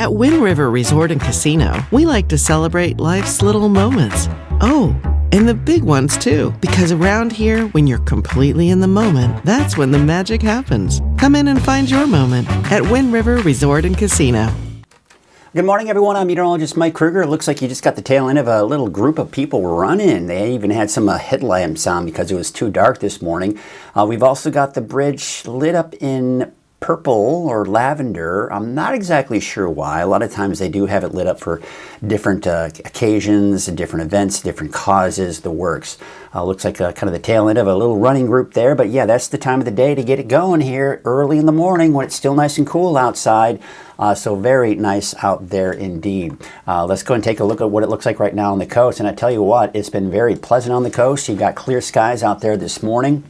At Wind River Resort and Casino, we like to celebrate life's little moments. Oh, and the big ones too, because around here, when you're completely in the moment, that's when the magic happens. Come in and find your moment at Wind River Resort and Casino. Good morning, everyone. I'm meteorologist Mike Krueger. It looks like you just got the tail end of a little group of people running. They even had some headlamps on because it was too dark this morning. We've also got the bridge lit up in purple or lavender. I'm not exactly sure why. A lot of times they do have it lit up for different occasions, different events, different causes, the works. Looks like kind of the tail end of a little running group there. But yeah, that's the time of the day to get it going here early in the morning when it's still nice and cool outside. So very nice out there indeed. Let's go and take a look at what it looks like right now on the coast. And I tell you what, it's been very pleasant on the coast. You've got clear skies out there this morning.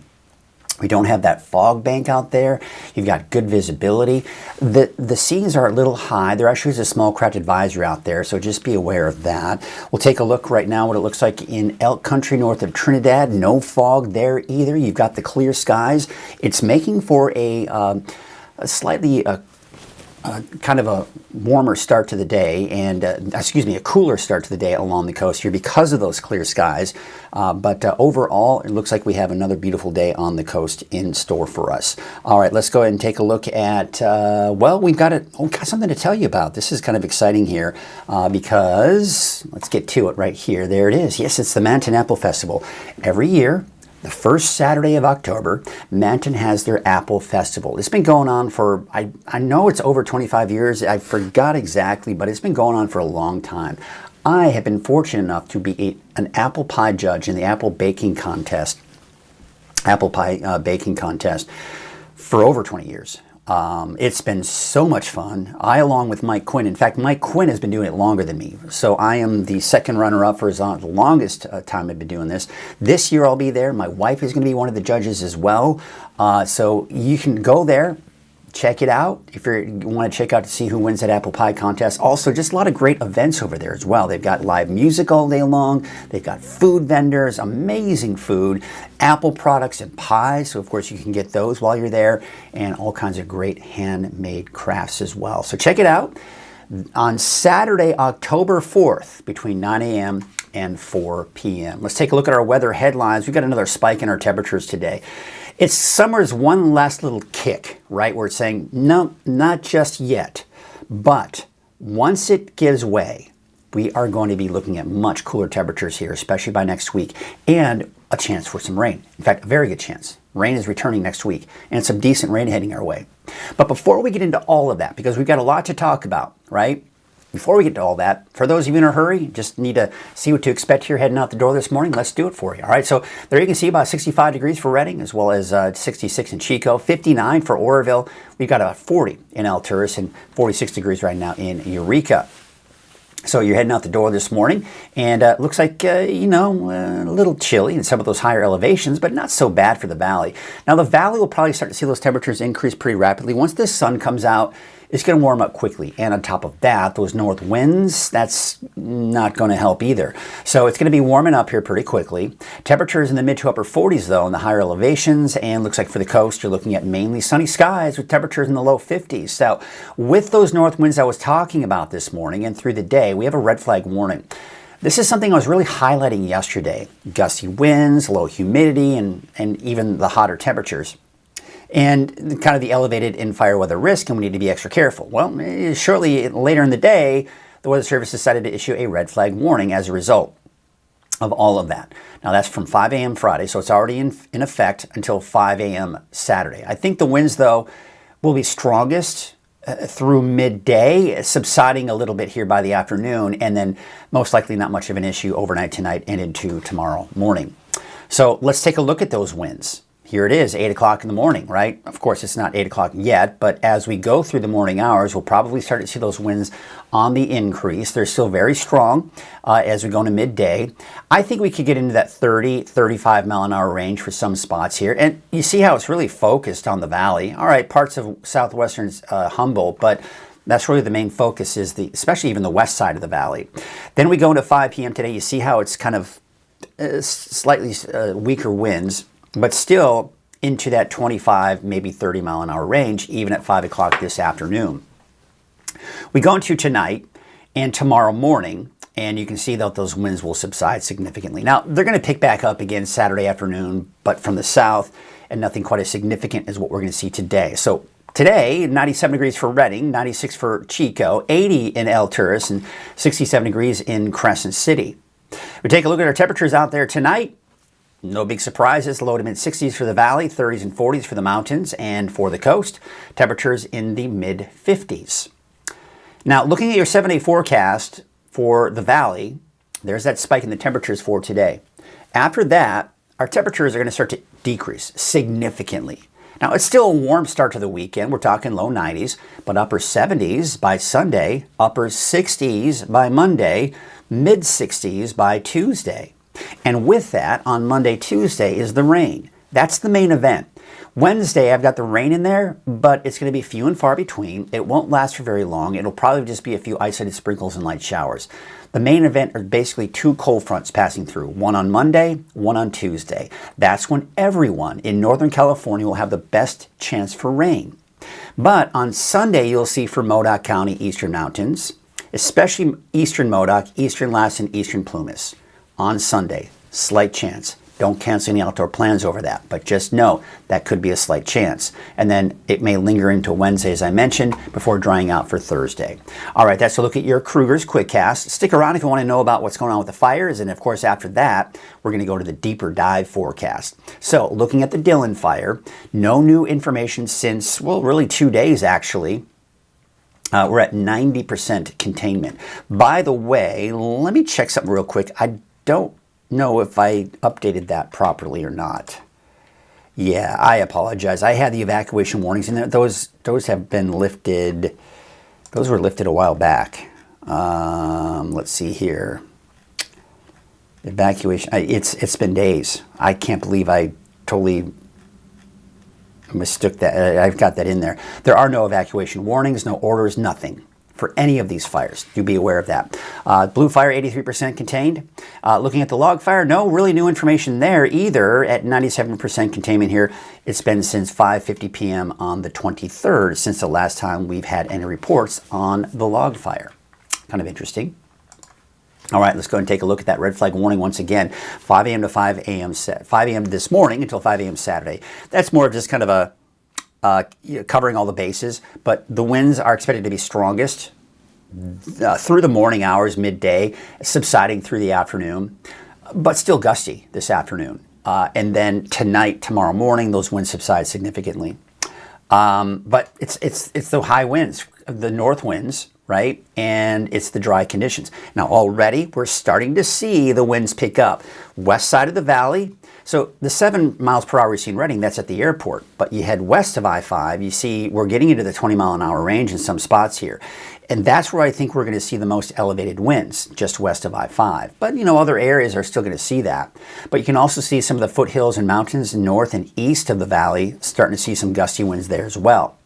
We don't have that fog bank out there. You've got good visibility. The seas are a little high. There actually is a small craft advisory out there, so just be aware of that. We'll take a look right now what it looks like in Elk Country north of Trinidad. No fog there either. You've got the clear skies. It's making for a slightly kind of a warmer start to the day and, a cooler start to the day along the coast here because of those clear skies. But overall, it looks like we have another beautiful day on the coast in store for us. All right, let's go ahead and take a look at, we've got something to tell you about. This is kind of exciting here because, let's get to it right here. There it is. Yes, it's the Manton Apple Festival. Every year, the first Saturday of October, Manton has their Apple Festival. It's been going on for, I know it's over 25 years. I forgot exactly, but it's been going on for a long time. I have been fortunate enough to be an apple pie judge in the apple pie baking contest for over 20 years. It's been so much fun. I, along with Mike Quinn, in fact, Mike Quinn has been doing it longer than me. So I am the second runner-up for the longest time I've been doing this. This year I'll be there. My wife is going to be one of the judges as well. So you can go there. Check it out if you want to check out to see who wins that apple pie contest. Also, just a lot of great events over there as well. They've got live music all day long. They've got food vendors, amazing food, apple products and pies. So, of course, you can get those while you're there, and all kinds of great handmade crafts as well. So check it out on Saturday, October 4th, between 9 a.m. and 4 p.m. Let's take a look at our weather headlines. We've got another spike in our temperatures today. It's summer's one last little kick, right? Where it's saying, no, not just yet. But once it gives way, we are going to be looking at much cooler temperatures here, especially by next week, and a chance for some rain. In fact, a very good chance. Rain is returning next week, and some decent rain heading our way. But before we get into all of that, because we've got a lot to talk about, right? Before we get to all that, for those of you in a hurry, just need to see what to expect here heading out the door this morning. Let's do it for you. All right, so there you can see about 65 degrees for Redding, as well as 66 in Chico, 59 for Oroville. We've got about 40 in Alturas and 46 degrees right now in Eureka. So you're heading out the door this morning, and it looks like, a little chilly in some of those higher elevations, but not so bad for the valley. Now, the valley will probably start to see those temperatures increase pretty rapidly. Once the sun comes out, it's going to warm up quickly. And on top of that, those north winds, that's not going to help either. So it's going to be warming up here pretty quickly. Temperatures in the mid to upper 40s, though, in the higher elevations. And looks like for the coast, you're looking at mainly sunny skies with temperatures in the low 50s. So with those north winds I was talking about this morning and through the day, we have a red flag warning. This is something I was really highlighting yesterday. Gusty winds, low humidity, and even the hotter temperatures. And kind of the elevated in-fire weather risk, and we need to be extra careful. Well, shortly later in the day, the Weather Service decided to issue a red flag warning as a result of all of that. Now, that's from 5 a.m. Friday, so it's already in effect until 5 a.m. Saturday. I think the winds, though, will be strongest through midday, subsiding a little bit here by the afternoon, and then most likely not much of an issue overnight tonight and into tomorrow morning. So let's take a look at those winds. Here it is, 8 o'clock in the morning, right? Of course, it's not 8 o'clock yet, but as we go through the morning hours, we'll probably start to see those winds on the increase. They're still very strong as we go into midday. I think we could get into that 30, 35 mile an hour range for some spots here. And you see how it's really focused on the valley. All right, parts of southwestern Humboldt, but that's really the main focus is especially even the west side of the valley. Then we go into 5 p.m. today. You see how it's kind of slightly weaker winds, but still into that 25, maybe 30 mile an hour range, even at 5 o'clock this afternoon. We go into tonight and tomorrow morning, and you can see that those winds will subside significantly. Now, they're going to pick back up again Saturday afternoon, but from the south, and nothing quite as significant as what we're going to see today. So today, 97 degrees for Redding, 96 for Chico, 80 in El Turris, and 67 degrees in Crescent City. We take a look at our temperatures out there tonight. No big surprises. Low to mid 60s for the valley, 30s and 40s for the mountains, and for the coast, temperatures in the mid 50s. Now, looking at your 7-day forecast for the valley, there's that spike in the temperatures for today. After that, our temperatures are going to start to decrease significantly. Now, it's still a warm start to the weekend. We're talking low 90s, but upper 70s by Sunday, upper 60s by Monday, mid 60s by Tuesday. And with that, on Monday, Tuesday is the rain. That's the main event. Wednesday, I've got the rain in there, but it's going to be few and far between. It won't last for very long. It'll probably just be a few isolated sprinkles and light showers. The main event are basically two cold fronts passing through, one on Monday, one on Tuesday. That's when everyone in Northern California will have the best chance for rain. But on Sunday, you'll see for Modoc County, Eastern Mountains, especially Eastern Modoc, Eastern Las, and Eastern Plumas. On Sunday, slight chance. Don't cancel any outdoor plans over that, but just know that could be a slight chance. And then it may linger into Wednesday, as I mentioned, before drying out for Thursday. All right, that's a look at your Krueger's Quickcast. Stick around if you want to know about what's going on with the fires. And of course, after that, we're going to go to the deeper dive forecast. So looking at the Dillon fire, no new information since, well, really 2 days actually. We're at 90% containment. By the way, let me check something real quick. I don't know if I updated that properly or not. Yeah, I apologize. I had the evacuation warnings in there. Those have been lifted. Those were lifted a while back. Let's see here. Evacuation. It's been days. I can't believe I totally mistook that. I've got that in there. There are no evacuation warnings, no orders, nothing for any of these fires. Do be aware of that. Blue fire, 83% contained. Looking at the log fire, no really new information there either at 97% containment here. It's been since 5:50 p.m. on the 23rd, since the last time we've had any reports on the log fire. Kind of interesting. All right, let's go and take a look at that red flag warning once again. 5 a.m. to 5 a.m. 5 a.m. this morning until 5 a.m. Saturday. That's more of just kind of a covering all the bases, but the winds are expected to be strongest through the morning hours, midday, subsiding through the afternoon, but still gusty this afternoon. And then tonight, tomorrow morning, those winds subside significantly. But it's the high winds, the north winds, right? And it's the dry conditions. Now already we're starting to see the winds pick up. West side of the valley. So the 7 miles per hour we see in Redding, that's at the airport. But you head west of I-5, you see we're getting into the 20 mile an hour range in some spots here. And that's where I think we're going to see the most elevated winds, just west of I-5. But, other areas are still going to see that. But you can also see some of the foothills and mountains north and east of the valley starting to see some gusty winds there as well.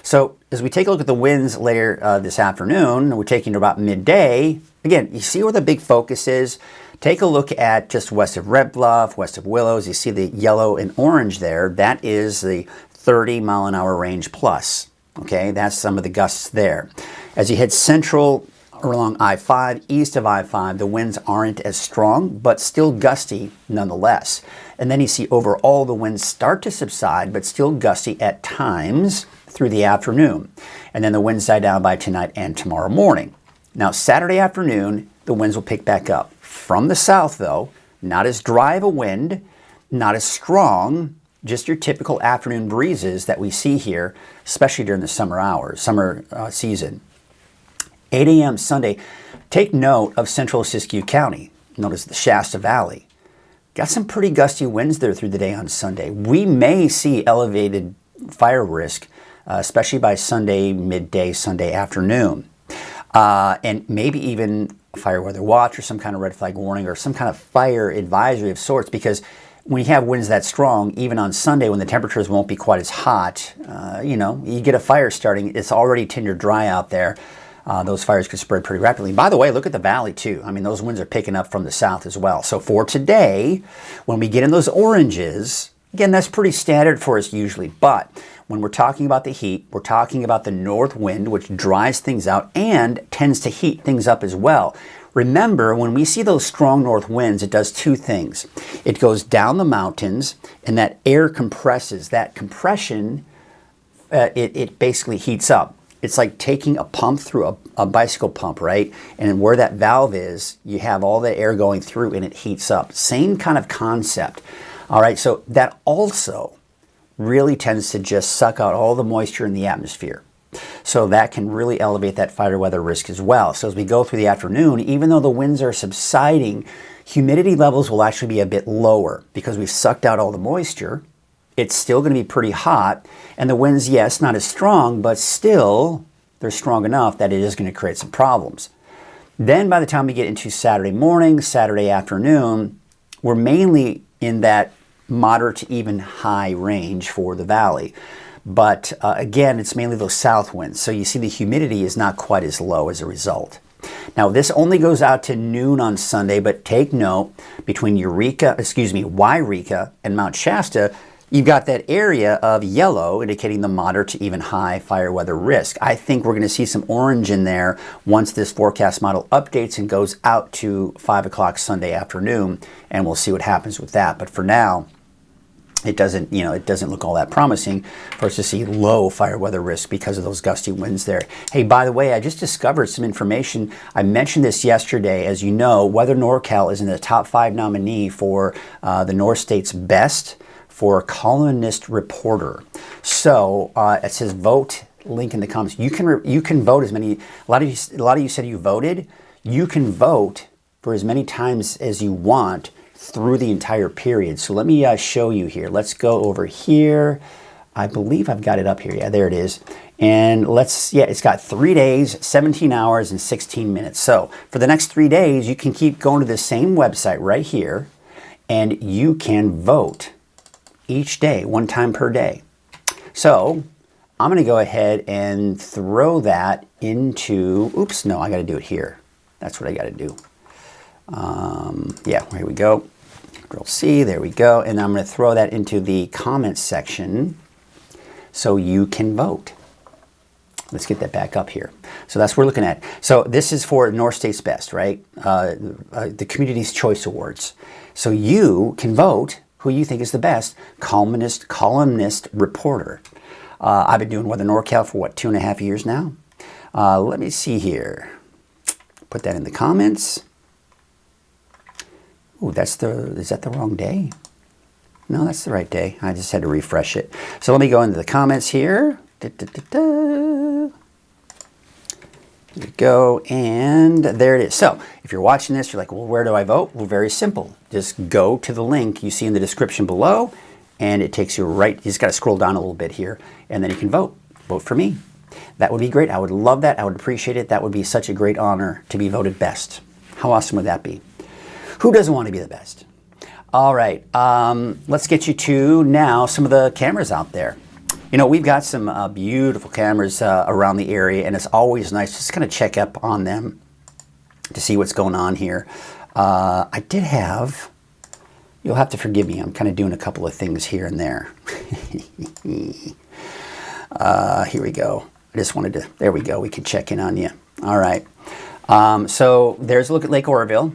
So as we take a look at the winds later this afternoon, we're taking to about midday. Again, you see where the big focus is. Take a look at just west of Red Bluff, west of Willows. You see the yellow and orange there. That is the 30 mile an hour range plus. Okay, that's some of the gusts there. As you head central or along I-5, east of I-5, the winds aren't as strong, but still gusty nonetheless. And then you see overall the winds start to subside, but still gusty at times through the afternoon. And then the winds die down by tonight and tomorrow morning. Now, Saturday afternoon, the winds will pick back up. From the south, though, not as dry of a wind, not as strong, just your typical afternoon breezes that we see here, especially during the summer hours, summer season. 8 a.m. Sunday, take note of central Siskiyou County. Notice the Shasta Valley. Got some pretty gusty winds there through the day on Sunday. We may see elevated fire risk, especially by Sunday midday, Sunday afternoon. And maybe even fire weather watch or some kind of red flag warning or some kind of fire advisory of sorts, because when you have winds that strong, even on Sunday when the temperatures won't be quite as hot, you get a fire starting, it's already tinder dry out there. Those fires could spread pretty rapidly. By the way, look at the valley too. I mean, those winds are picking up from the south as well. So for today, when we get in those oranges, again, that's pretty standard for us usually, but when we're talking about the heat, we're talking about the north wind, which dries things out and tends to heat things up as well. Remember, when we see those strong north winds, it does two things. It goes down the mountains, and that air compresses. That compression, it basically heats up. It's like taking a pump through a bicycle pump, right? And where that valve is, you have all the air going through and it heats up. Same kind of concept. All right, so that also really tends to just suck out all the moisture in the atmosphere. So that can really elevate that fire weather risk as well. So as we go through the afternoon, even though the winds are subsiding, humidity levels will actually be a bit lower because we've sucked out all the moisture. It's still going to be pretty hot, and the winds, yes, not as strong, but still they're strong enough that it is going to create some problems. Then by the time we get into Saturday morning, Saturday afternoon, we're mainly in that moderate to even high range for the valley. But again, it's mainly those south winds, so you see the humidity is not quite as low as a result. Now, this only goes out to noon on Sunday, but take note, between Yreka and Mount Shasta, you've got that area of yellow indicating the moderate to even high fire weather risk. I think we're going to see some orange in there once this forecast model updates and goes out to 5 o'clock Sunday afternoon, and we'll see what happens with that. But for now, it doesn't look all that promising for us to see low fire weather risk because of those gusty winds there. Hey, by the way, I just discovered some information. I mentioned this yesterday. As you know, Weather NorCal is in the top 5 nominee for the North State's best for columnist reporter. So it says vote, link in the comments. You can vote as many. A lot of you said you voted. You can vote for as many times as you want through the entire period. So let me show you here. Let's go over here. I believe I've got it up here. Yeah, there it is. And it's got 3 days, 17 hours, and 16 minutes. So for the next 3 days, you can keep going to the same website right here, and you can vote each day, 1 time per day. So I'm going to go ahead and throw that into, oops, no, I got to do it here. That's what I got to do. Yeah, here we go. Control C, there we go. And I'm going to throw that into the comments section so you can vote. Let's get that back up here. So that's what we're looking at. So this is for North State's Best, right? The Community's Choice Awards. So you can vote who you think is the best columnist reporter. I've been doing Weather NorCal for, 2.5 years now? Let me see here. Put that in the comments. Ooh, is that the wrong day? No, that's the right day. I just had to refresh it. So let me go into the comments here. Here we go, and there it is. So if you're watching this, you're like, well, where do I vote? Well, very simple. Just go to the link you see in the description below, and it takes you right. You just got to scroll down a little bit here, and then you can vote. Vote for me. That would be great. I would love that. I would appreciate it. That would be such a great honor to be voted best. How awesome would that be? Who doesn't want to be the best? All right, let's get you to now some of the cameras out there. You know, we've got some beautiful cameras around the area, and it's always nice just kind of check up on them to see what's going on here. I did have, you'll have to forgive me, I'm kind of doing a couple of things here and there. Here we go. I just wanted to, there we go, we can check in on you. All right, so there's a look at Lake Oroville.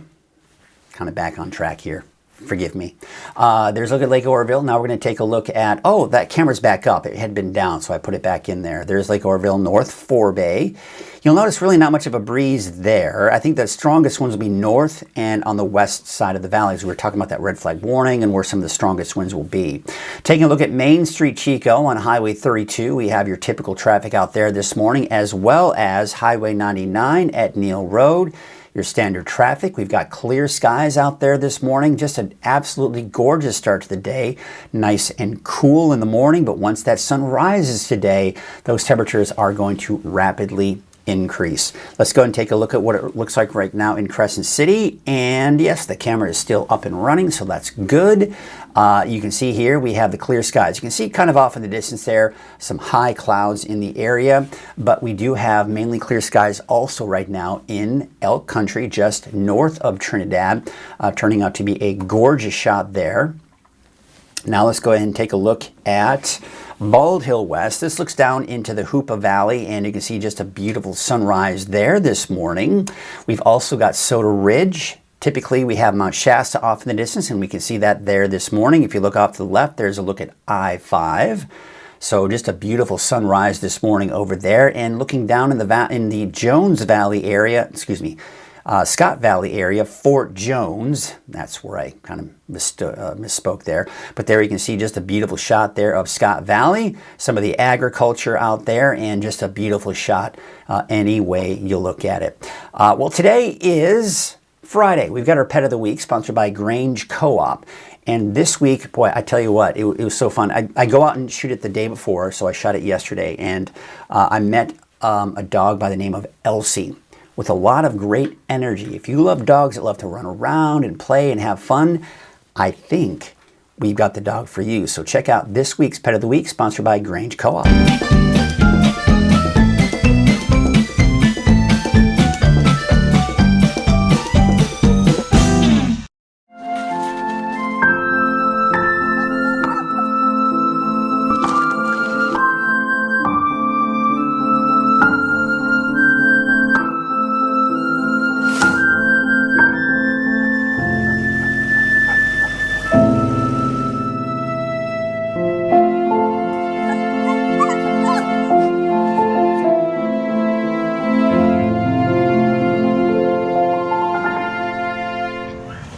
Kind of back on track here. Forgive me. There's a look at Lake Oroville. Now we're going to take a look at, oh, that camera's back up. It had been down, so I put it back in there. There's Lake Oroville, North Forebay. You'll notice really not much of a breeze there. I think the strongest ones will be north and on the west side of the valleys. We were talking about that red flag warning and where some of the strongest winds will be. Taking a look at Main Street Chico on Highway 32. We have your typical traffic out there this morning, as well as Highway 99 at Neal Road. Your standard traffic. We've got clear skies out there this morning. Just an absolutely gorgeous start to the day. Nice and cool in the morning, but once that sun rises today, those temperatures are going to rapidly increase. Let's go and take a look at what it looks like right now in Crescent City. And yes, the camera is still up and running, so that's good. You can see here we have the clear skies. You can see kind of off in the distance there some high clouds in the area, but we do have mainly clear skies also right now in Elk Country, just north of Trinidad, turning out to be a gorgeous shot there. Now let's go ahead and take a look at Bald Hill West. This looks down into the Hoopa Valley, and you can see just a beautiful sunrise there this morning. We've also got Soda Ridge. Typically, we have Mount Shasta off in the distance, and we can see that there this morning. If you look off to the left, there's a look at I-5. So just a beautiful sunrise this morning over there. And looking down in the Jones Valley area, Scott Valley area, Fort Jones. That's where I kind of misspoke there. But there you can see just a beautiful shot there of Scott Valley, some of the agriculture out there, and just a beautiful shot any way you look at it. Well, today is Friday. We've got our Pet of the Week, sponsored by Grange Co-op. And this week, boy, I tell you what, it was so fun. I go out and shoot it the day before, so I shot it yesterday, and I met a dog by the name of Elsie with a lot of great energy. If you love dogs that love to run around and play and have fun, I think we've got the dog for you. So check out this week's Pet of the Week, sponsored by Grange Co-op.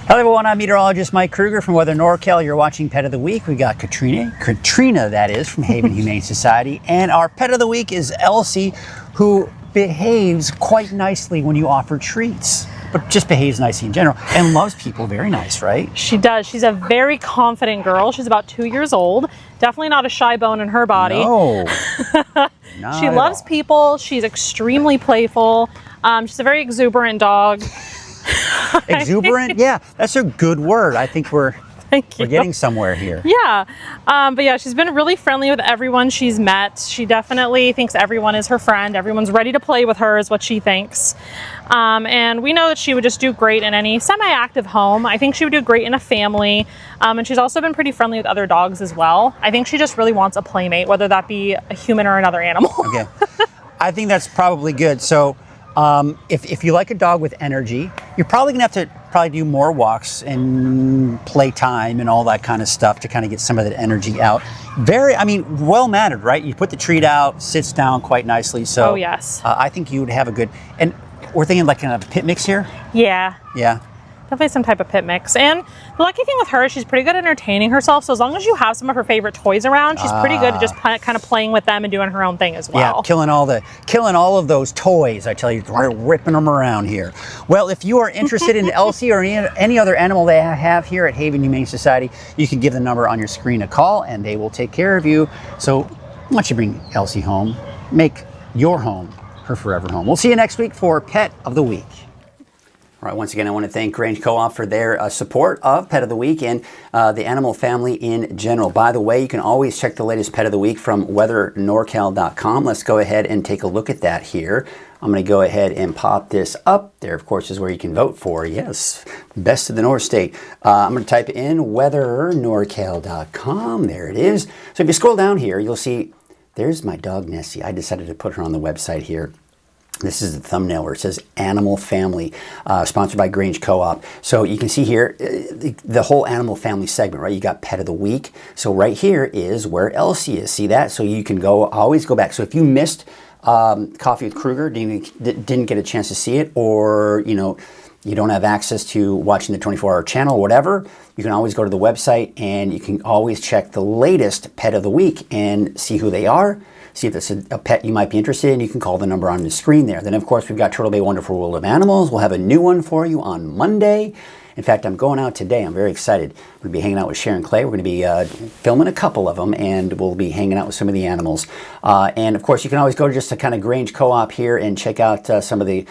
Hello everyone, I'm meteorologist Mike Krueger from Weather NorCal. You're watching Pet of the Week. We got Katrina that is, from Haven Humane Society. And our Pet of the Week is Elsie, who behaves quite nicely when you offer treats. But just behaves nicely in general and loves people very nice, right? She does. She's a very confident girl. She's about 2 years old. Definitely not a shy bone in her body. No. She loves people. She's extremely playful. She's a very exuberant dog. Exuberant? Yeah, that's a good word. I think we're getting somewhere here. Yeah. But yeah, she's been really friendly with everyone she's met. She definitely thinks everyone is her friend. Everyone's ready to play with her is what she thinks. And we know that she would just do great in any semi-active home. I think she would do great in a family. And she's also been pretty friendly with other dogs as well. I think she just really wants a playmate, whether that be a human or another animal. Okay. I think that's probably good. So if you like a dog with energy, you're probably gonna have to do more walks and play time and all that kind of stuff to kind of get some of that energy out. Well mannered, right? You put the treat out, sits down quite nicely. So oh yes, I think you would have a good. And we're thinking like kind of a pit mix here. Yeah. Yeah. Definitely some type of pit mix. And the lucky thing with her is she's pretty good at entertaining herself. So as long as you have some of her favorite toys around, she's pretty good at just kind of playing with them and doing her own thing as well. Yeah, killing all of those toys, I tell you, ripping them around here. Well, if you are interested in Elsie or any other animal they have here at Haven Humane Society, you can give the number on your screen a call and they will take care of you. So why don't you bring Elsie home, make your home her forever home. We'll see you next week for Pet of the Week. All right, once again, I want to thank Grange Co-op for their support of Pet of the Week and the animal family in general. By the way, you can always check the latest Pet of the Week from weathernorcal.com. Let's go ahead and take a look at that here. I'm going to go ahead and pop this up. There, of course, is where you can vote for, yes, best of the North State. I'm going to type in weathernorcal.com. There it is. So if you scroll down here, you'll see there's my dog, Nessie. I decided to put her on the website here. This is the thumbnail where it says Animal Family, sponsored by Grange Co-op. So you can see here the whole Animal Family segment, right? You got Pet of the Week. So right here is where Elsie is. See that? So you can always go back. So if you missed Coffee with Krueger, didn't get a chance to see it, or you don't have access to watching the 24-hour channel or whatever, you can always go to the website and you can always check the latest Pet of the Week and see who they are. See if it's a pet you might be interested in. You can call the number on the screen there. Then, of course, we've got Turtle Bay Wonderful World of Animals. We'll have a new one for you on Monday. In fact, I'm going out today. I'm very excited. I'm going to be hanging out with Sharon Clay. We're going to be filming a couple of them, and we'll be hanging out with some of the animals. And, of course, you can always go just to kind of Grange Co-op here and check out some of the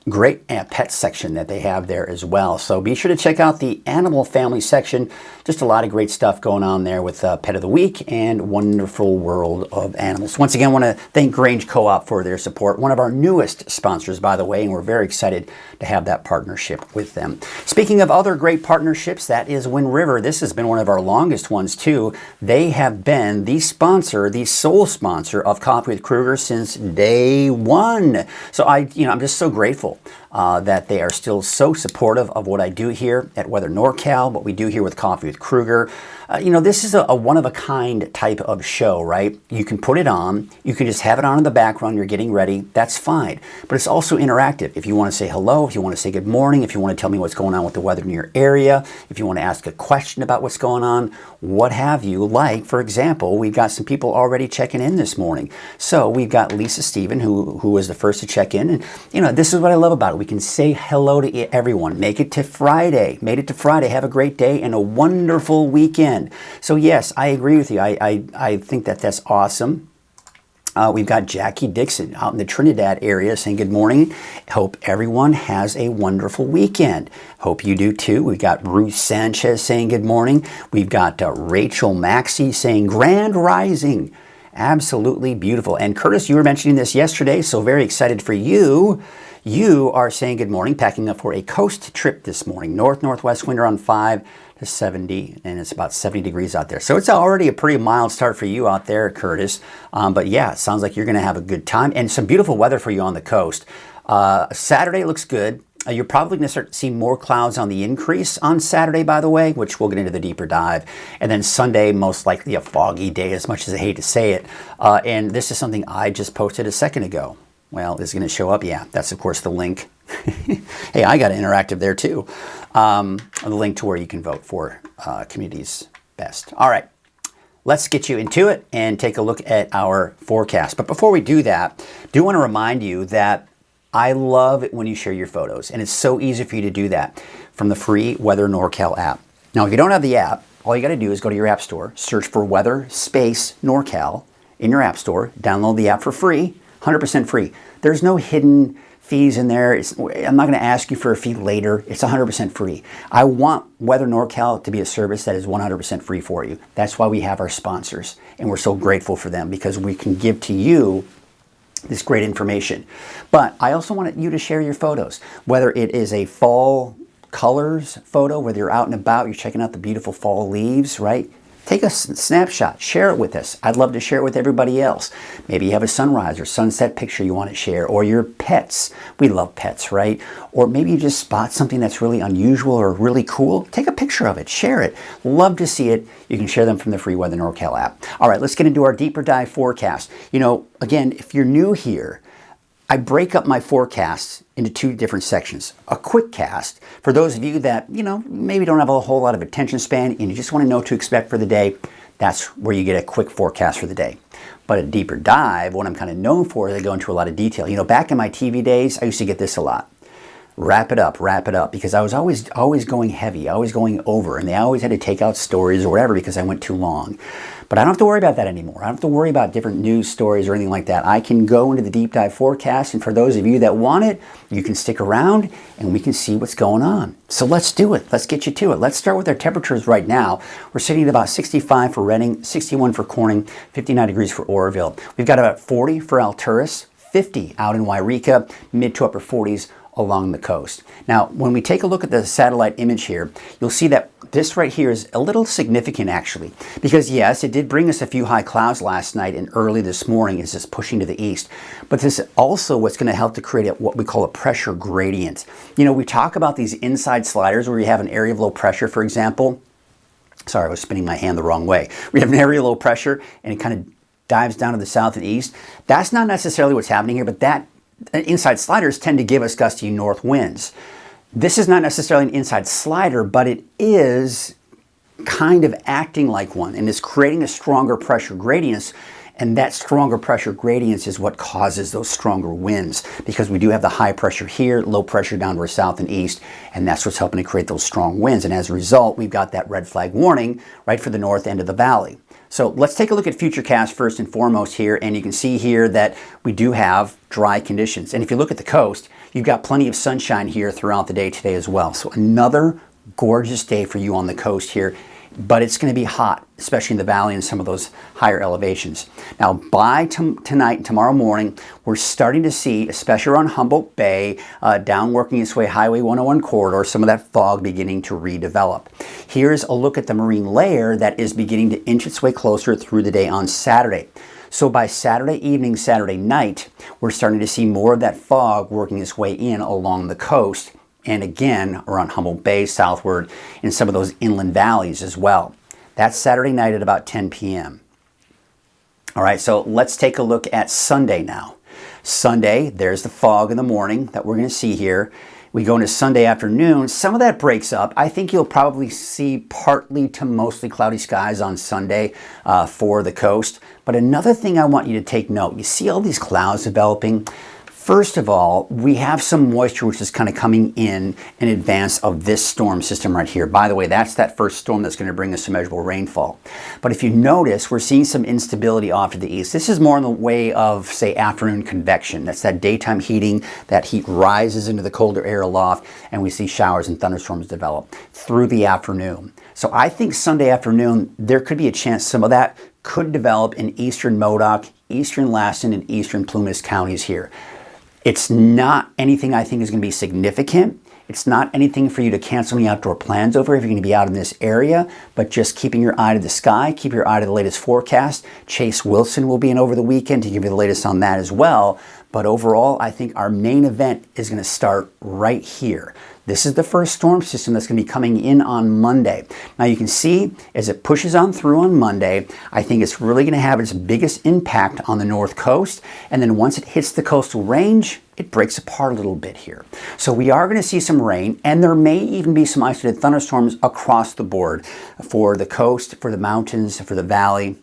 great pet section that they have there as well. So be sure to check out the animal family section. Just a lot of great stuff going on there with Pet of the Week and Wonderful World of Animals. Once again, I want to thank Grange Co-op for their support. One of our newest sponsors, by the way, and we're very excited to have that partnership with them. Speaking of other great partnerships, that is Wind River. This has been one of our longest ones too. They have been the sponsor, the sole sponsor of Coffee with Krueger since day one. So I'm just so grateful that they are still so supportive of what I do here at Weather NorCal, what we do here with Coffee with Krueger. This is a one-of-a-kind type of show, right? You can put it on. You can just have it on in the background. You're getting ready. That's fine. But it's also interactive. If you want to say hello, if you want to say good morning, if you want to tell me what's going on with the weather in your area, if you want to ask a question about what's going on, what have you. Like, for example, we've got some people already checking in this morning. So we've got Lisa Stephen, who was the first to check in. And, this is what I love about it. We can say hello to everyone. Make it to Friday. Made it to Friday. Have a great day and a wonderful weekend. So yes, I agree with you. I think that's awesome. We've got Jackie Dixon out in the Trinidad area saying good morning. Hope everyone has a wonderful weekend. Hope you do too. We've got Ruth Sanchez saying good morning. We've got Rachel Maxey saying grand rising. Absolutely beautiful. And Curtis, you were mentioning this yesterday, so very excited for you. You are saying good morning, packing up for a coast trip this morning. Northwest wind around 5 to 70, and it's about 70 degrees out there. So it's already a pretty mild start for you out there, Curtis. But yeah, it sounds like you're going to have a good time and some beautiful weather for you on the coast. Saturday looks good. You're probably going to start seeing more clouds on the increase on Saturday, by the way, which we'll get into the deeper dive. And then Sunday, most likely a foggy day, as much as I hate to say it. And this is something I just posted a second ago. Well, is it going to show up? Yeah, that's, of course, the link. Hey, I got interactive there, too. The link to where you can vote for Community's Best. All right, let's get you into it and take a look at our forecast. But before we do that, I do want to remind you that I love it when you share your photos, and it's so easy for you to do that from the free Weather NorCal app. Now, if you don't have the app, all you got to do is go to your app store, search for Weather Space NorCal in your app store, download the app for free, 100% free. There's no hidden fees in there. I'm not going to ask you for a fee later. It's 100% free. I want Weather NorCal to be a service that is 100% free for you. That's why we have our sponsors, and we're so grateful for them because we can give to you this great information. But I also want you to share your photos, whether it is a fall colors photo, whether you're out and about, you're checking out the beautiful fall leaves, right? Take a snapshot, share it with us. I'd love to share it with everybody else. Maybe you have a sunrise or sunset picture you want to share, or your pets. We love pets, right? Or maybe you just spot something that's really unusual or really cool. Take a picture of it, share it. Love to see it. You can share them from the free Weather NorCal app. All right, let's get into our deeper dive forecast. Again, if you're new here, I break up my forecasts into two different sections. A quick cast for those of you that, maybe don't have a whole lot of attention span and you just want to know what to expect for the day. That's where you get a quick forecast for the day. But a deeper dive, what I'm kind of known for is I go into a lot of detail. Back in my TV days, I used to get this a lot. Wrap it up, because I was always going heavy, always going over, and they always had to take out stories or whatever because I went too long. But I don't have to worry about that anymore. I don't have to worry about different news stories or anything like that. I can go into the deep dive forecast, and for those of you that want it, you can stick around and we can see what's going on. So let's do it. Let's get you to it. Let's start with our temperatures right now. We're sitting at about 65 for Redding, 61 for Corning, 59 degrees for Oroville. We've got about 40 for Alturas, 50 out in Wairika, mid to upper 40s along the coast. Now, when we take a look at the satellite image here, you'll see that this right here is a little significant actually, because yes, it did bring us a few high clouds last night and early this morning. It's just pushing to the east, but this is also what's going to help to create what we call a pressure gradient. We talk about these inside sliders where you have an area of low pressure, for example. Sorry, I was spinning my hand the wrong way. We have an area of low pressure and it kind of dives down to the south and east. That's not necessarily what's happening here, but that inside sliders tend to give us gusty north winds. This is not necessarily an inside slider, but it is kind of acting like one and is creating a stronger pressure gradient. And that stronger pressure gradients is what causes those stronger winds, because we do have the high pressure here, low pressure down to our south and east, and that's what's helping to create those strong winds. And as a result, we've got that red flag warning right for the north end of the valley. So let's take a look at Futurecast first and foremost here, and you can see here that we do have dry conditions. And if you look at the coast, you've got plenty of sunshine here throughout the day today as well. So another gorgeous day for you on the coast here, but it's going to be hot, especially in the valley and some of those higher elevations. Now, by tonight and tomorrow morning, we're starting to see, especially around Humboldt Bay, down working its way Highway 101 corridor, some of that fog beginning to redevelop. Here's a look at the marine layer that is beginning to inch its way closer through the day on Saturday. So by Saturday evening, Saturday night, we're starting to see more of that fog working its way in along the coast, and again around Humboldt Bay southward in some of those inland valleys as well. That's Saturday night at about 10 p.m. All right, so let's take a look at Sunday now. Sunday, there's the fog in the morning that we're going to see here. We go into Sunday afternoon, some of that breaks up. I think you'll probably see partly to mostly cloudy skies on Sunday for the coast. But another thing I want you to take note, you see all these clouds developing? First of all, we have some moisture which is kind of coming in advance of this storm system right here. By the way, that's that first storm that's going to bring us some measurable rainfall. But if you notice, we're seeing some instability off to the east. This is more in the way of, say, afternoon convection. That's that daytime heating. That heat rises into the colder air aloft, and we see showers and thunderstorms develop through the afternoon. So I think Sunday afternoon, there could be a chance some of that could develop in eastern Modoc, eastern Lassen, and eastern Plumas counties here. It's not anything I think is going to be significant. It's not anything for you to cancel any outdoor plans over if you're going to be out in this area, but just keeping your eye to the sky, keep your eye to the latest forecast. Chase Wilson will be in over the weekend to give you the latest on that as well. But overall, I think our main event is going to start right here. This is the first storm system that's going to be coming in on Monday. Now you can see as it pushes on through on Monday, I think it's really going to have its biggest impact on the north coast. And then once it hits the coastal range, it breaks apart a little bit here. So we are going to see some rain, and there may even be some isolated thunderstorms across the board for the coast, for the mountains, for the valley.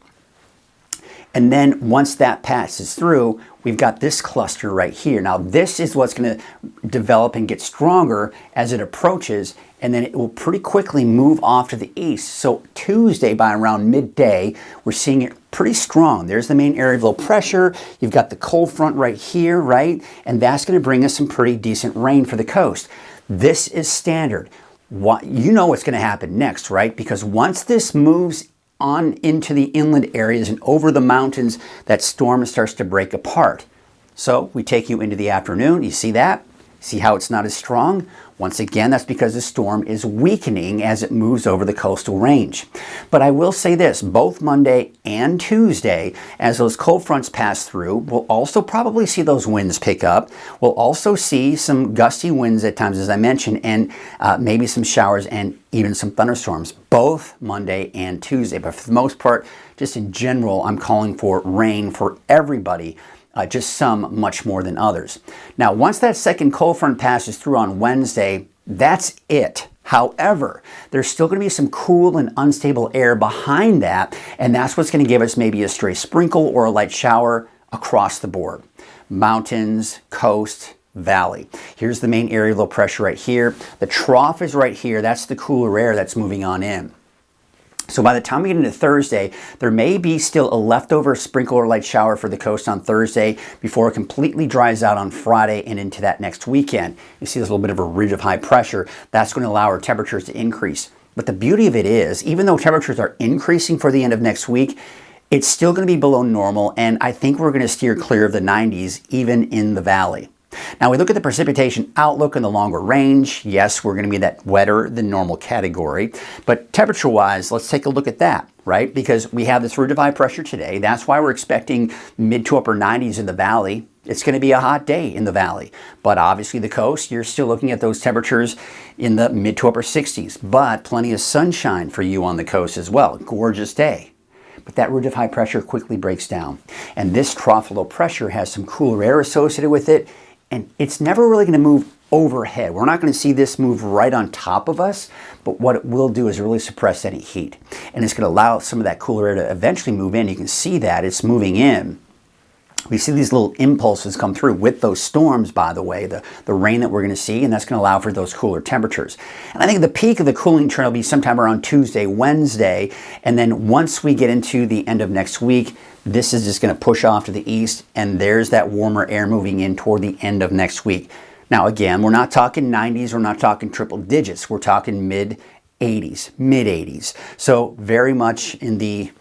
And then once that passes through, we've got this cluster right here. Now this is what's going to develop and get stronger as it approaches, and then it will pretty quickly move off to the east. So Tuesday by around midday, we're seeing it pretty strong. There's the main area of low pressure. You've got the cold front right here, right? And that's going to bring us some pretty decent rain for the coast. This is standard. You know what's going to happen next, right? Because once this moves on into the inland areas and over the mountains, that storm starts to break apart. So we take you into the afternoon. You see that? See how it's not as strong? Once again, that's because the storm is weakening as it moves over the coastal range. But I will say this, both Monday and Tuesday, as those cold fronts pass through, we'll also probably see those winds pick up. We'll also see some gusty winds at times, as I mentioned, and maybe some showers and even some thunderstorms, both Monday and Tuesday. But for the most part, just in general, I'm calling for rain for everybody. Just some much more than others. Now, once that second cold front passes through on Wednesday, that's it. However, there's still going to be some cool and unstable air behind that, and that's what's going to give us maybe a stray sprinkle or a light shower across the board. Mountains, coast, valley. Here's the main area of low pressure right here. The trough is right here. That's the cooler air that's moving on in. So by the time we get into Thursday, there may be still a leftover sprinkle or light shower for the coast on Thursday before it completely dries out on Friday and into that next weekend. You see there's a little bit of a ridge of high pressure. That's going to allow our temperatures to increase. But the beauty of it is, even though temperatures are increasing for the end of next week, it's still going to be below normal, and I think we're going to steer clear of the 90s, even in the valley. Now we look at the precipitation outlook in the longer range. Yes, we're going to be that wetter than normal category, but temperature-wise, let's take a look at that, right? Because we have this ridge of high pressure today. That's why we're expecting mid to upper 90s in the valley. It's going to be a hot day in the valley, but obviously the coast, you're still looking at those temperatures in the mid to upper 60s, but plenty of sunshine for you on the coast as well. Gorgeous day. But that ridge of high pressure quickly breaks down, and this trough of low pressure has some cooler air associated with it, and it's never really going to move overhead. We're not going to see this move right on top of us, but what it will do is really suppress any heat. And it's going to allow some of that cooler air to eventually move in. You can see that it's moving in We see these little impulses come through with those storms, by the way, the rain that we're going to see, and that's going to allow for those cooler temperatures. And I think the peak of the cooling trend will be sometime around Tuesday, Wednesday, and then once we get into the end of next week, this is just going to push off to the east, and there's that warmer air moving in toward the end of next week. Now, again, we're not talking 90s, we're not talking triple digits, we're talking mid-80s, mid-80s. So very much in the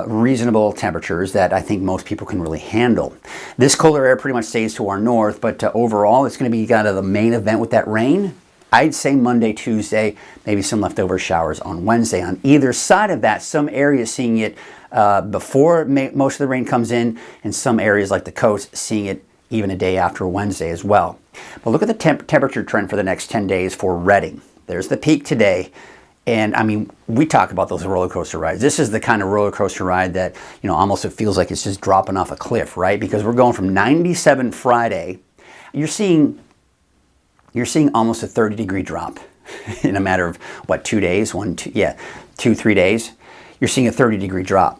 reasonable temperatures that I think most people can really handle. This colder air pretty much stays to our north, but overall it's going to be kind of the main event with that rain. I'd say Monday, Tuesday, maybe some leftover showers on Wednesday. On either side of that, some areas seeing it before most of the rain comes in, and some areas like the coast seeing it even a day after Wednesday as well. But look at the temperature trend for the next 10 days for Redding. There's the peak today. And I mean, we talk about those roller coaster rides. This is the kind of roller coaster ride that, you know, almost it feels like it's just dropping off a cliff, right? Because we're going from 97 Friday. You're seeing almost a 30-degree drop in a matter of, what, 2 days? 2-3 days. You're seeing a 30-degree drop.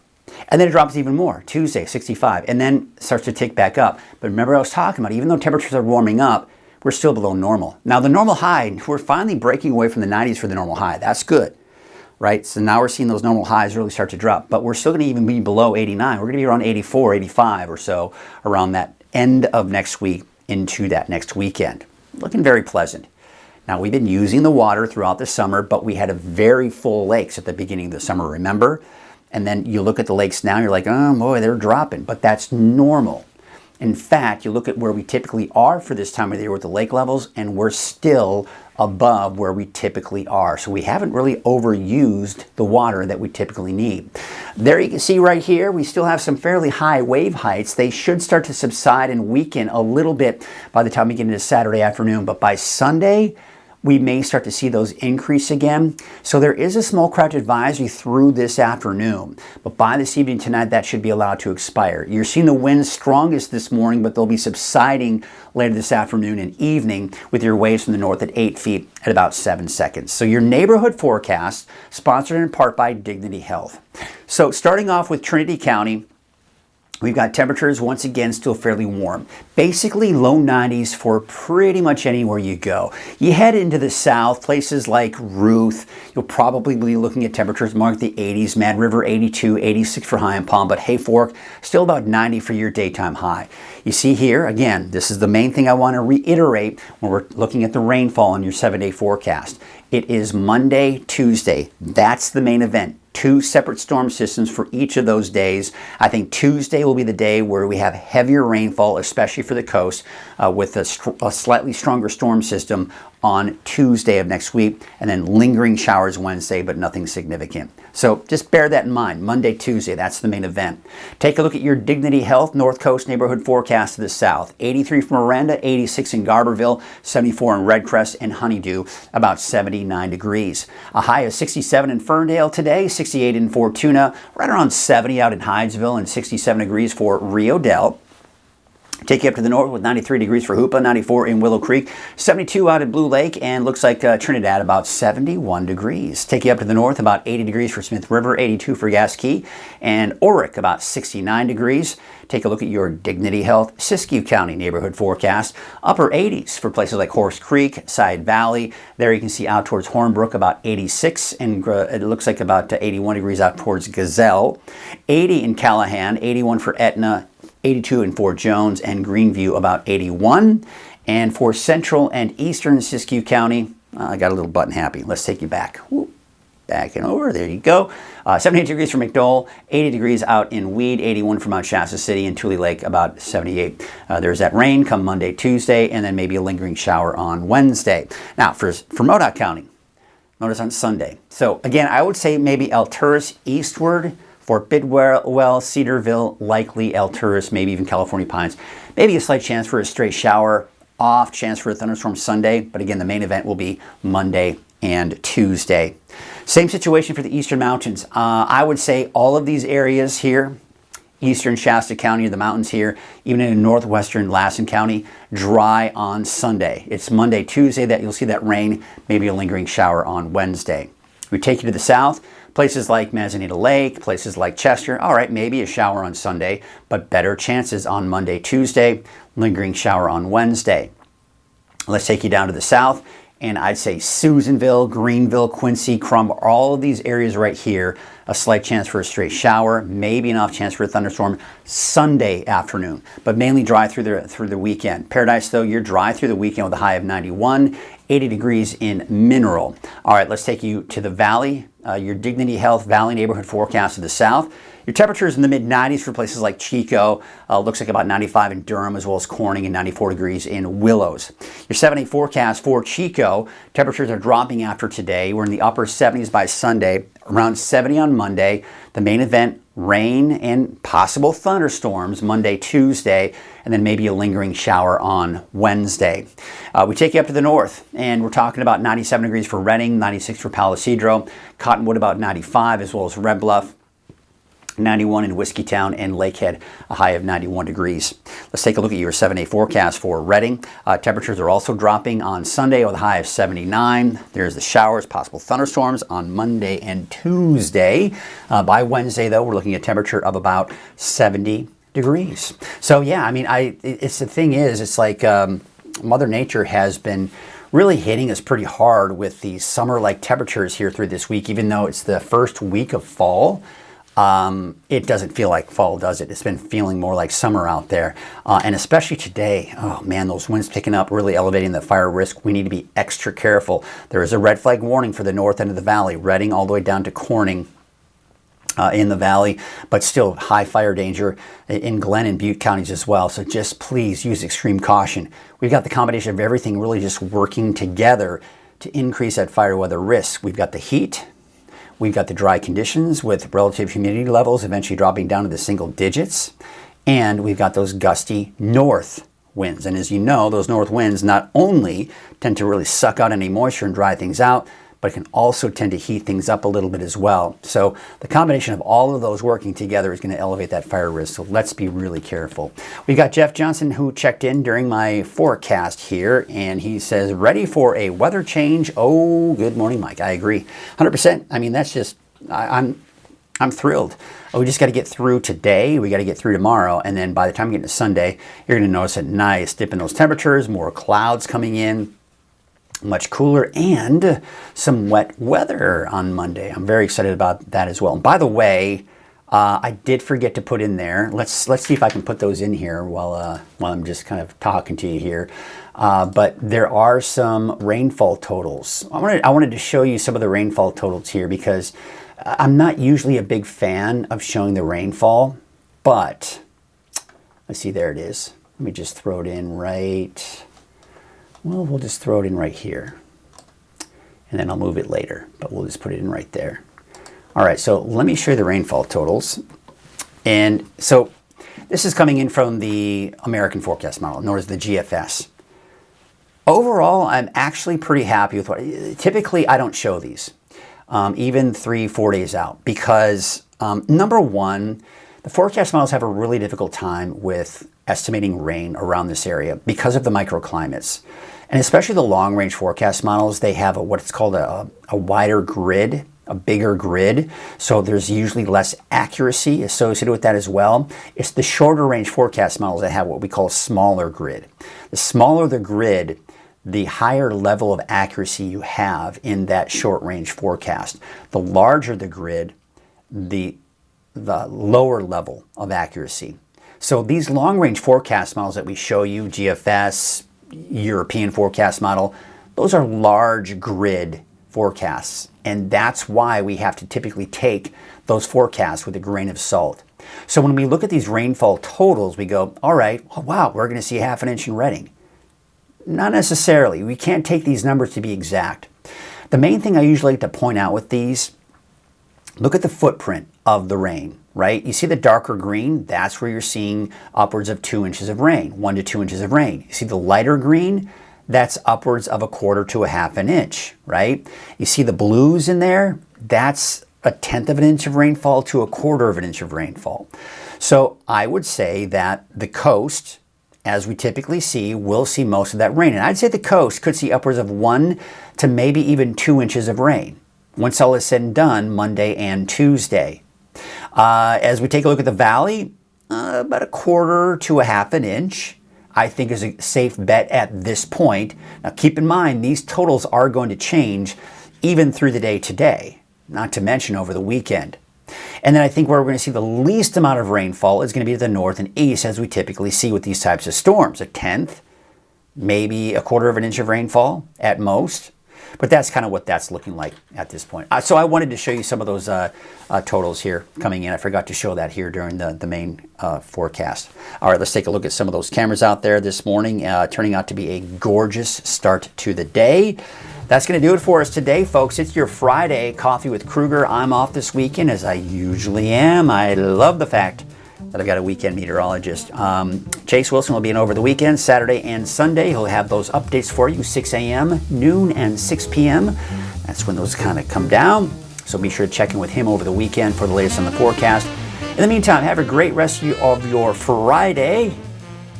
And then it drops even more, Tuesday, 65, and then starts to tick back up. But remember I was talking about, even though temperatures are warming up, we're still below normal. Now the normal high, we're finally breaking away from the 90s for the normal high. That's good, right? So now we're seeing those normal highs really start to drop, but we're still gonna even be below 89. We're gonna be around 84, 85 or so around that end of next week into that next weekend. Looking very pleasant. Now we've been using the water throughout the summer, but we had a very full lakes at the beginning of the summer, remember? And then you look at the lakes now, you're like, oh boy, they're dropping, but that's normal. In fact, you look at where we typically are for this time of the year with the lake levels, and we're still above where we typically are. So we haven't really overused the water that we typically need. There you can see right here, we still have some fairly high wave heights. They should start to subside and weaken a little bit by the time we get into Saturday afternoon, but by Sunday, we may start to see those increase again. So there is a small craft advisory through this afternoon, but by this evening tonight, that should be allowed to expire. You're seeing the winds strongest this morning, but they'll be subsiding later this afternoon and evening with your waves from the north at 8 feet at about 7 seconds. So your neighborhood forecast, sponsored in part by Dignity Health. So starting off with Trinity County, we've got temperatures once again still fairly warm. Basically low 90s for pretty much anywhere you go. You head into the south, places like Ruth, you'll probably be looking at temperatures more like the 80s, Mad River 82, 86 for High and Palm, but Hayfork still about 90 for your daytime high. You see here, again, this is the main thing I want to reiterate when we're looking at the rainfall in your 7-day forecast. It is Monday, Tuesday. That's the main event. 2 separate storm systems for each of those days. I think Tuesday will be the day where we have heavier rainfall, especially for the coast, with a slightly stronger storm system on Tuesday of next week, and then lingering showers Wednesday, but nothing significant. So just bear that in mind. Monday, Tuesday, that's the main event. Take a look at your Dignity Health North Coast neighborhood forecast to the south. 83 for Miranda, 86 in Garberville, 74 in Redcrest and Honeydew, about 79 degrees. A high of 67 in Ferndale today, 68 in Fortuna, right around 70 out in Hydesville, and 67 degrees for Rio Dell. Take you up to the north with 93 degrees for Hoopa, 94 in Willow Creek, 72 out at Blue Lake, and looks like Trinidad about 71 degrees. Take you up to the north about 80 degrees for Smith River, 82 for Gasquet, and Oric about 69 degrees. Take a look at your Dignity Health Siskiyou County neighborhood forecast. Upper 80s for places like Horse Creek, Side Valley. There you can see out towards Hornbrook about 86, and it looks like about 81 degrees out towards Gazelle. 80 in Callahan, 81 for Etna, 82 in Fort Jones, and Greenview about 81. And for central and eastern Siskiyou County, I got a little button happy. Let's take you back. Woo. Back and over. There you go. 78 degrees for McDowell, 80 degrees out in Weed, 81 for Mount Shasta City, and Tule Lake about 78. There's that rain come Monday, Tuesday, and then maybe a lingering shower on Wednesday. Now for Modoc County, notice on Sunday. So again, I would say maybe Alturas eastward, Fort Bidwell, Cedarville, likely Alturas, maybe even California Pines. Maybe a slight chance for a stray shower, off chance for a thunderstorm Sunday, but again, the main event will be Monday and Tuesday. Same situation for the Eastern Mountains. I would say all of these areas here, Eastern Shasta County, the mountains here, even in northwestern Lassen County, dry on Sunday. It's Monday, Tuesday that you'll see that rain, maybe a lingering shower on Wednesday. We take you to the south, Places like Manzanita Lake, places like Chester, all right, maybe a shower on Sunday, but better chances on Monday, Tuesday, lingering shower on Wednesday. Let's take you down to the south, and I'd say Susanville, Greenville, Quincy, Crumb, all of these areas right here, a slight chance for a straight shower, maybe an off chance for a thunderstorm Sunday afternoon, but mainly dry through the weekend. Paradise, though, you're dry through the weekend with a high of 91, 80 degrees in Mineral. All right, let's take you to the valley, your Dignity Health Valley neighborhood forecast to the south. Your temperatures in the mid-90s for places like Chico, looks like about 95 in Durham, as well as Corning, and 94 degrees in Willows. Your 7-day forecast for Chico, temperatures are dropping after today. We're in the upper 70s by Sunday, around 70 on Monday. The main event, rain and possible thunderstorms Monday, Tuesday, and then maybe a lingering shower on Wednesday. We take you up to the north, and we're talking about 97 degrees for Redding, 96 for Palo Cedro, Cottonwood about 95, as well as Red Bluff, 91 in Whiskeytown, and Lakehead, a high of 91 degrees. Let's take a look at your 7-day forecast for Redding. Temperatures are also dropping on Sunday with a high of 79. There's the showers, possible thunderstorms on Monday and Tuesday. By Wednesday, though, we're looking at a temperature of about 70 degrees. So yeah, I mean, it's the thing is, it's like Mother Nature has been really hitting us pretty hard with these summer-like temperatures here through this week, even though it's the first week of fall. It doesn't feel like fall, does it? It's been feeling more like summer out there. And especially today, oh man, those winds picking up, really elevating the fire risk. We need to be extra careful. There is a red flag warning for the north end of the valley, Redding all the way down to Corning in the valley, but still high fire danger in Glenn and Butte counties as well. So just please use extreme caution. We've got the combination of everything really just working together to increase that fire weather risk. We've got the heat. We've got the dry conditions with relative humidity levels eventually dropping down to the single digits. And we've got those gusty north winds. And as you know, those north winds not only tend to really suck out any moisture and dry things out, but it can also tend to heat things up a little bit as well. So the combination of all of those working together is going to elevate that fire risk. So let's be really careful. We got Jeff Johnson, who checked in during my forecast here, and he says, ready for a weather change. Oh, good morning, Mike. I agree. 100%. I mean, that's just, I'm thrilled. We just got to get through today. We got to get through tomorrow. And then by the time we get to Sunday, you're going to notice a nice dip in those temperatures, more clouds coming in, much cooler, and some wet weather on Monday. I'm very excited about that as well. And by the way, I did forget to put in there. Let's see if I can put those in here while I'm just kind of talking to you here. But there are some rainfall totals. I wanted to show you some of the rainfall totals here because I'm not usually a big fan of showing the rainfall, but let's see, there it is. Let me just throw it in right. Well, we'll just throw it in right here, and then I'll move it later, but we'll just put it in right there. All right, so let me show you the rainfall totals. And so this is coming in from the American Forecast Model, known as the GFS. Overall, I'm actually pretty happy with what, typically I don't show these, even 3-4 days out, because number one, the forecast models have a really difficult time with estimating rain around this area because of the microclimates. And especially the long-range forecast models, they have what's called a wider grid, a bigger grid. So there's usually less accuracy associated with that as well. It's the shorter range forecast models that have what we call a smaller grid. The smaller the grid, the higher level of accuracy you have in that short range forecast. The larger the grid, the lower level of accuracy. So these long-range forecast models that we show you, GFS, European forecast model, those are large grid forecasts. And that's why we have to typically take those forecasts with a grain of salt. So when we look at these rainfall totals, we go, all right, oh, wow, we're going to see ½ inch in Redding. Not necessarily. We can't take these numbers to be exact. The main thing I usually like to point out with these, look at the footprint of the rain, right? You see the darker green? That's where you're seeing upwards of 2 inches of rain, 1 to 2 inches of rain. You see the lighter green? That's upwards of 1/4 to ½ inch, right? You see the blues in there? That's 1/10 of an inch of rainfall to 1/4 of an inch of rainfall. So I would say that the coast, as we typically see, will see most of that rain. And I'd say the coast could see upwards of 1 to maybe even 2 inches of rain. once all is said and done, Monday and Tuesday. As we take a look at the valley, about 1/4 to 1/2 an inch, I think is a safe bet at this point. Now keep in mind, these totals are going to change even through the day today, not to mention over the weekend. And then I think where we're going to see the least amount of rainfall is going to be to the north and east, as we typically see with these types of storms. 1/10, maybe 1/4 of an inch of rainfall at most. But that's kind of what that's looking like at this point. So I wanted to show you some of those totals here coming in. I forgot to show that here during the main forecast. All right, let's take a look at some of those cameras out there this morning. Turning out to be a gorgeous start to the day. That's going to do it for us today, folks. It's your Friday Coffee with Krueger. I'm off this weekend, as I usually am. I love the fact that I've got a weekend meteorologist. Chase Wilson will be in over the weekend, Saturday and Sunday. He'll have those updates for you, 6 a.m., noon, and 6 p.m. That's when those kind of come down. So be sure to check in with him over the weekend for the latest on the forecast. In the meantime, have a great rest of your Friday,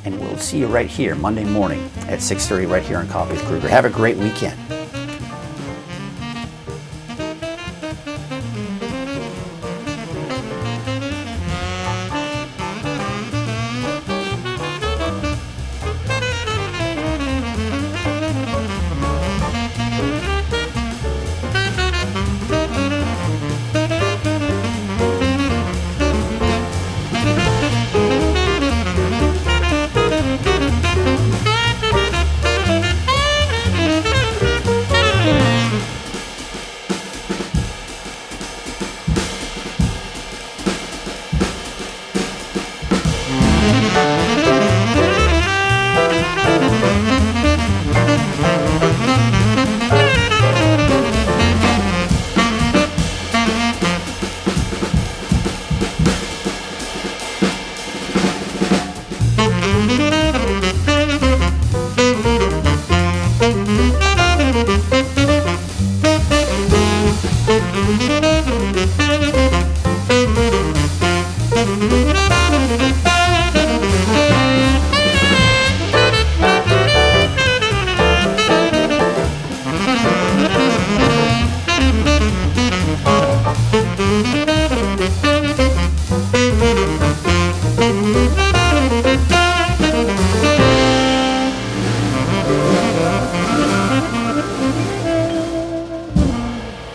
and we'll see you right here Monday morning at 6:30 right here on Coffee with Krueger. Have a great weekend.